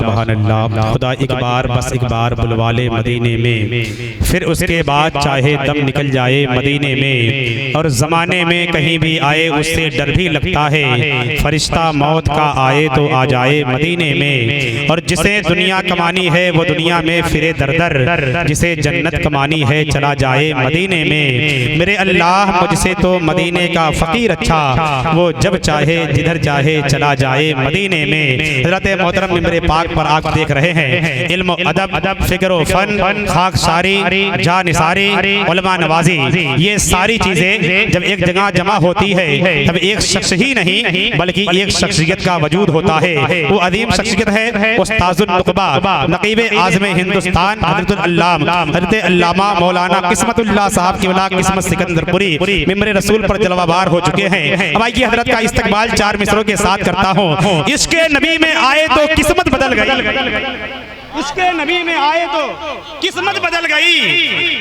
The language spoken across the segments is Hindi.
सुभान अल्लाह। खुदा एक बार बस एक बार बुलवा ले मदीने में, फिर उसके बाद चाहे दम निकल जाए मदीने में। और ज़माने में कहीं भी आए उससे डर भी लगता है, फरिश्ता मौत का आए तो आ जाए मदीने में। और जिसे दुनिया कमानी है वो दुनिया में फिरे दर दर, जिसे जन्नत कमानी है चला जाए मदीने में। मेरे अल्लाह मुझसे तो मदीने का फ़कीर अच्छा, वो जब चाहे जिधर चाहे चला जाए मदीने में। हज़रत मोहतरम मिंबर पाक पर आप देख रहे हैं इल्म अदब फ़िक्र फ़न खाकसारी जानिसारी उलमा नवाजी, ये सारी चीज़ें जब एक जगह जमा होती है तब एक शख्स ही नहीं बल्कि एक शख्सियत का वजूद होता है। वो अजीम शख्सियत है उस्ताजुल नुक़बा नक़ीब आज़म हिंदुस्तान हज़रत अल्लामा मौलाना किस्मतुल्लाह साहब की औलाद किस्मत सिकंदरपुरी मिंबर रसूल पर जलवाबार हो चुके हैं। अब आइए हज़रत का इस्तकबाल चार मिसरों के साथ करता हूँ। इसके नबी में आए तो किस्मत बदल गई, इसके नबी में आए तो किस्मत बदल गई।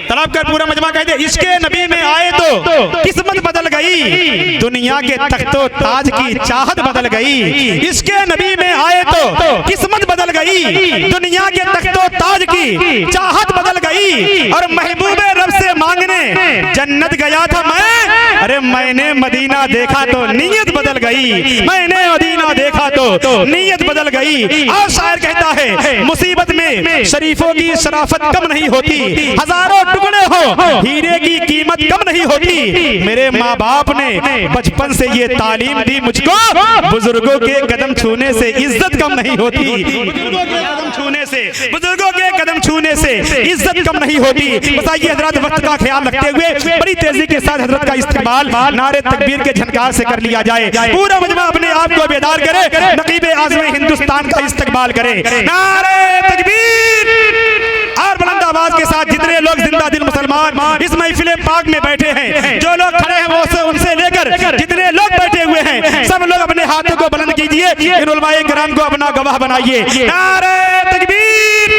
तलब कर पूरा मजमा कह दे, इसके नबी में आए तो किस्मत बदल गई, दुनिया के तख्तो ताज की चाहत बदल गई। इसके नबी में आए तो किस्मत बदल गई, दुनिया के तख्तो ताज की चाहत बदल गई। और महबूबे रब से मांगने जन्नत गया था मैं, अरे मैंने मदीना देखा तो नीयत बदल गई, मैंने मदीना देखा तो नीयत बदल गई। और शायर कहता है मुसीबत में शरीफों की शराफत कम नहीं होती, हजारों टुकड़े हो हीरे की कीमत कम नहीं होती। मेरे माँ बाप ने बचपन से ये तालीम दी मुझको, बुजुर्गों के कदम छूने से इज्जत कम नहीं होती, बुजुर्गों के कदम छूने से, बुजुर्गों के कदम छूने से इज्जत कम नहीं होती। बताइए हजरत वक्त का ख्याल रखते हुए बड़ी तेजी के साथ हजरत का इस्तेमाल नारे तकबीर के झनकार से कर लिया जाए। पूरा मजमा अपने आप को बेदार करे, नकीब आज़म हिंदुस्तान का इस्तेमाल करे। नारे तकबीर और बुलंद आवाज के साथ जितने लोग जिंदा दिल मुसलमान इस महफिल पाक में बैठे हैं, जो लोग खड़े हैं वो से उनसे लेकर जितने लोग बैठे हुए हैं सब लोग अपने हाथों को बुलंद कीजिए, इन उलमाए किराम को अपना गवाह बनाइए। नारे तकबीर,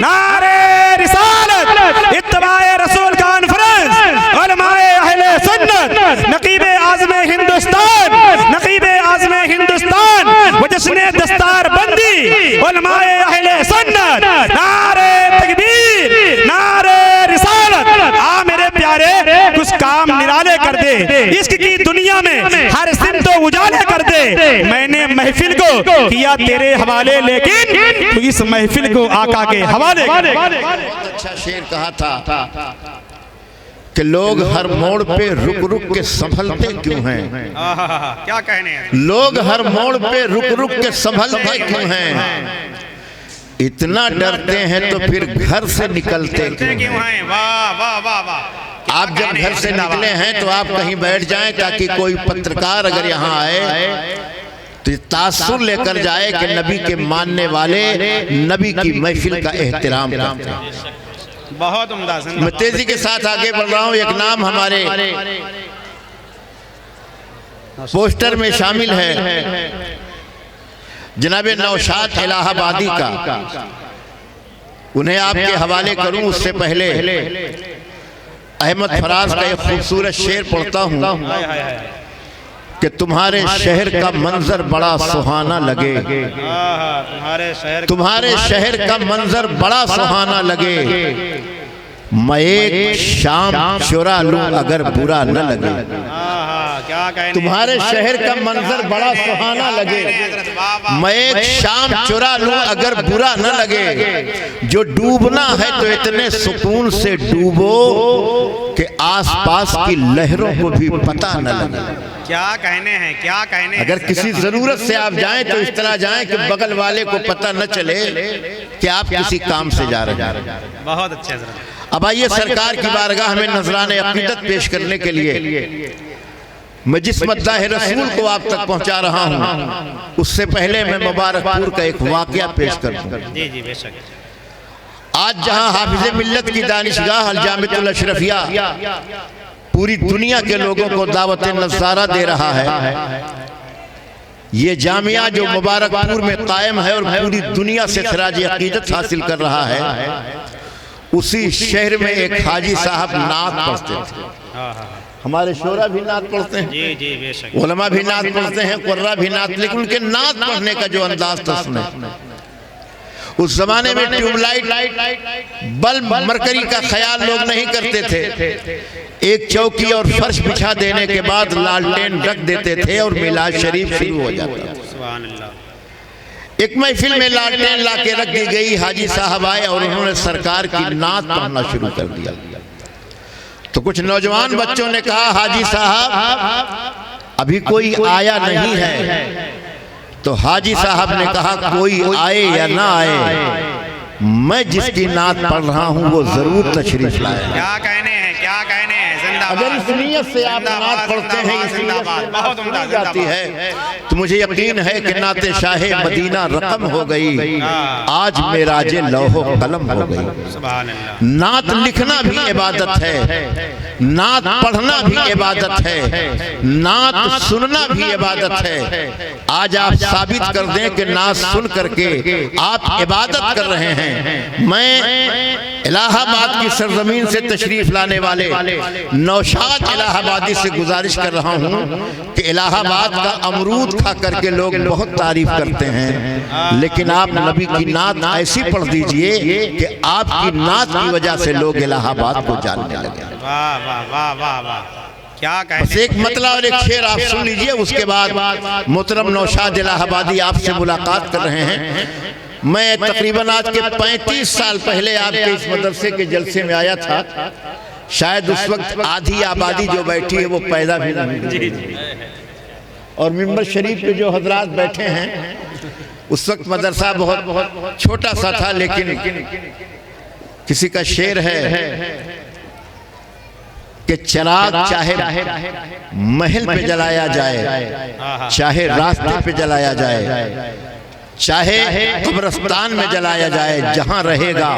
नारे रिसालत, इत्तबाए रसूल कॉन्फ्रेंस, उलमाए अहले सुन्नत, नकीब आज़म हिंदुस्तान, नकीब आज़म हिंदुस्तान, वो जश्न दस्तार बंदी उलमाए अहले सुन्नत। नारे तकबीर, नारे रिसालत। आ मेरे प्यारे कुछ काम निराले कर दे, इश्क की दुनिया में हर सिमत उजाले कर दे। मैंने महफिल को किया तेरे हवाले, लेकिन तू इस महफिल को आका के हवाले कर। अच्छा शेर कहा था कि लोग हर मोड़ पे रुक रुक के संभलते क्यों हैं, क्या कहने हैं? लोग हर मोड़ पे रुक रुक के संभलते क्यों हैं, इतना डरते हैं तो फिर घर से निकलते क्यों हैं। वाह वाह वाह वाह। आप जब घर से निकले हैं तो आप कहीं बैठ जाएं ताकि कोई पत्रकार अगर यहाँ आए तो तासुर लेकर जाए कि नबी के मानने वाले नबी की महफिल का एहतराम करते हैं। बहुत उम्दा। मैं तेजी के साथ आगे बढ़ रहा हूँ। एक नाम हमारे पोस्टर में शामिल है जनाब नौशाद इलाहाबादी का, उन्हें आपके हवाले करूं उससे पहले अहमद फराज का एक खूबसूरत शेर पढ़ता हूं कि तुम्हारे शहर का मंजर बड़ा सुहाना लगे, तुम्हारे शहर का मंजर बड़ा सुहाना लगे, मैं एक शाम चुरा लूं अगर बुरा न लगे। तुम्हारे शहर का मंजर बड़ा सुहाना लगे, मैं एक शाम चुरा लूं अगर बुरा न लगे। जो डूबना है तो इतने सुकून से डूबो कि आसपास की लहरों को भी पता न लगे। क्या कहने हैं, क्या कहने हैं। अगर किसी जरूरत से आप जाएं तो इस तरह जाएं कि बगल वाले को पता न चले कि आप किसी काम से जा रहे हैं। बहुत अच्छे। अब आइए सरकार की बारगाह में नजराने अकीदत पेश करने के लिए मैं जिस मद्दाह रसूल को आप तक पहुंचा रहा हूं उससे पहले मैं मुबारकपुर का एक वाकया पेश कर दूं। जी जी बेशक। आज जहां हाफिज मिल्लत की दानिशगाह अल जामिअतुल अशरफिया पूरी दुनिया के लोगों को दावत नज़ारा दे रहा है, ये जामिया जो मुबारकपुर में कायम है और पूरी दुनिया से खराज अकीदत हासिल कर रहा है, उसी शहर में एक हाजी साहब नात पढ़ते थे। हमारे शोरा भी नात पढ़ते हैं, जी जी बेशक, उलमा भी नात पढ़ते हैं, कुर्रा भी नात, लेकिन उनके नात पढ़ने का जो अंदाज था उसमें उस जमाने में ट्यूबलाइट बल्ब मरकरी का ख्याल लोग नहीं करते थे। एक चौकी और फर्श बिछा देने के बाद लालटेन रख देते थे और मिलाद शरीफ शुरू हो जाता था। एक महफिल में लालटेन ला के रख दी गई, हाजी साहब आए और उन्होंने सरकार की नात पढ़ना शुरू कर दिया। तो कुछ नौजवान बच्चों ने कहा, हाजी साहब अभी कोई आया नहीं है। तो हाजी साहब ने कहा, कोई आए या ना आए, मैं जिसकी नात पढ़ रहा हूं वो जरूर तशरीफ लाए। क्या कहने हैं, क्या कहने हैं। अगर इस नीयत से आप नात पढ़ते हैं, इस बहुत उम्दा जाती है, तो मुझे यकीन है कि नाते शाहे मदीना रकम हो गई, आज मेराजे लौहो कलम हो गई। नात लिखना भी इबादत है, नात पढ़ना भी इबादत है, नात सुनना भी इबादत है। आज आप साबित कर दें कि नात सुन करके आप इबादत कर रहे हैं। मैं इलाहाबाद की सरजमीन से तशरीफ लाने वाले नौशाद इलाहाबादी से गुजारिश कर रहा हूं कि इलाहाबाद का अमरूद खा करके लोग बहुत तारीफ करते हैं, लेकिन आप नबी की नात ऐसी पढ़ दीजिए कि आपकी नात की वजह से लोग इलाहाबाद को जानने लगे। वाह वाह वाह वाह वाह, क्या बस एक मतला और एक शेर आप सुन लीजिए, उसके बाद मोहतरम नौशाद इलाहाबादी आपसे मुलाकात कर रहे हैं। मैं तकरीबन आज के 35 साल पहले आपके इस मदरसे के जलसे में आया था। शायद उस वक्त आधी आबादी जो बैठी है वो पैदा भी नहीं हुई, और मिंबर शरीफ पे जो हजरात बैठे हैं, उस वक्त मदरसा बहुत छोटा सा था। लेकिन किसी का शेर है कि चिराग चाहे महल पे जलाया जाए, चाहे रास्ते पे जलाया जाए, चाहे कब्रिस्तान में जलाया जाए, जहां रहेगा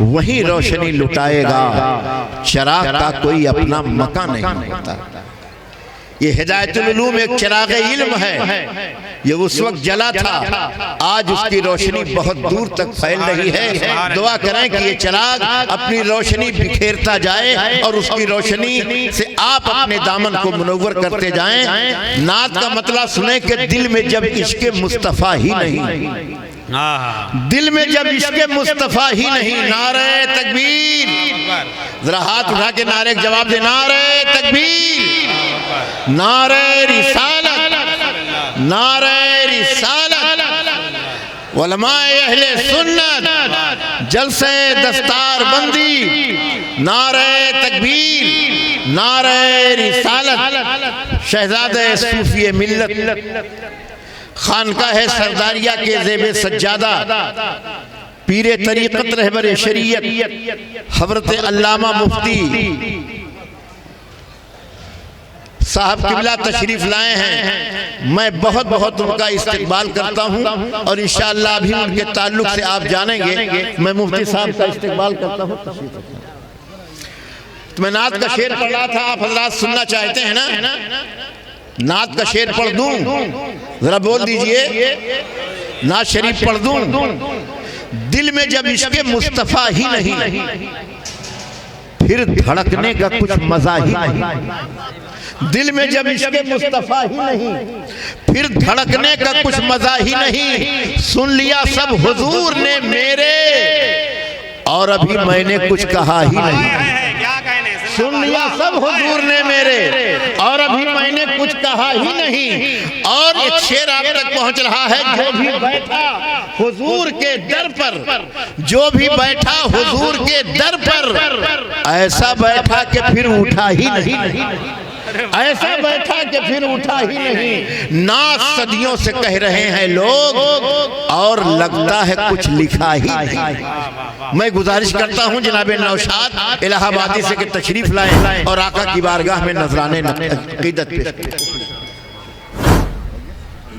वहीं रोशनी लुटाएगा। चिराग का कोई अपना मकान नहीं होता। ये हिदायतुल उलूम एक चिराग इल्म है, ये उस वक्त जला था, आज उसकी रोशनी बहुत दूर तक फैल रही है। दुआ करें कि ये चिराग अपनी रोशनी बिखेरता जाए और उसकी रोशनी से आप अपने दामन को मुनव्वर करते जाएं। नात का मतलब सुने कि दिल में जब इश्क़ मुस्तफ़ा ही नहीं, दिल में जब इश्क़ मुस्तफ़ा ही नहीं, नारे तकबीर, जरा हाथ उठा के नारे का जवाब दे, नारे तकबीर, नारे रिसालत, नारे रिसालत, उलमाए अहले सुन्नत, जलसे दस्तार बंदी, नारे तकबीर, नारे रिसालत। शहजादे सूफी मिल्लत, खानकाह है सरदारिया के ज़ेबे सज्जादा, पीरे तरीक़त रहबर शरीयत हज़रत अल्लामा मुफ्ती साहब किबला तशरीफ लाए हैं। मैं बहुत बहुत उनका इस्तकबाल करता हूं और इंशाअल्लाह भी उनके ताल्लुक से आप जानेंगे। मैं मुफ्ती साहब का इस्तकबाल करता हूं। तो मैं नात का शेर पढ़ रहा था, आप हजरात सुनना चाहते हैं ना? नात का शेर पढ़ दूं, जरा बोल दीजिए, नात शरीफ पढ़ दूं। दिल में जब इश्क़ मुस्तफ़ा ही नहीं, फिर धड़कने का कुछ मजा ही नहीं। दिल में जब इश्क़ मुस्तफ़ा ही नहीं, फिर धड़कने का कुछ मजा ही नहीं। सुन लिया सब हुजूर ने मेरे, और अभी मैंने कुछ कहा ही नहीं। सुन लिया सब हुजूर ने मेरे, और अभी मैंने कुछ कहा ही नहीं। और एक शेर आप तक पहुंच रहा है, जो भी बैठा हुजूर के दर पर, जो भी बैठा हुजूर के दर पर, ऐसा बैठा कि फिर उठा ही नहीं, ऐसा बैठा कि फिर उठा ही नहीं। नात सदियों से कह रहे हैं लोग, और लगता है कुछ लिखा ही नहीं। मैं गुजारिश करता हूं जनाब नौशाद इलाहाबादी से कि तशरीफ लाएं और आका की बारगाह में नजराने अकीदत पेश करें।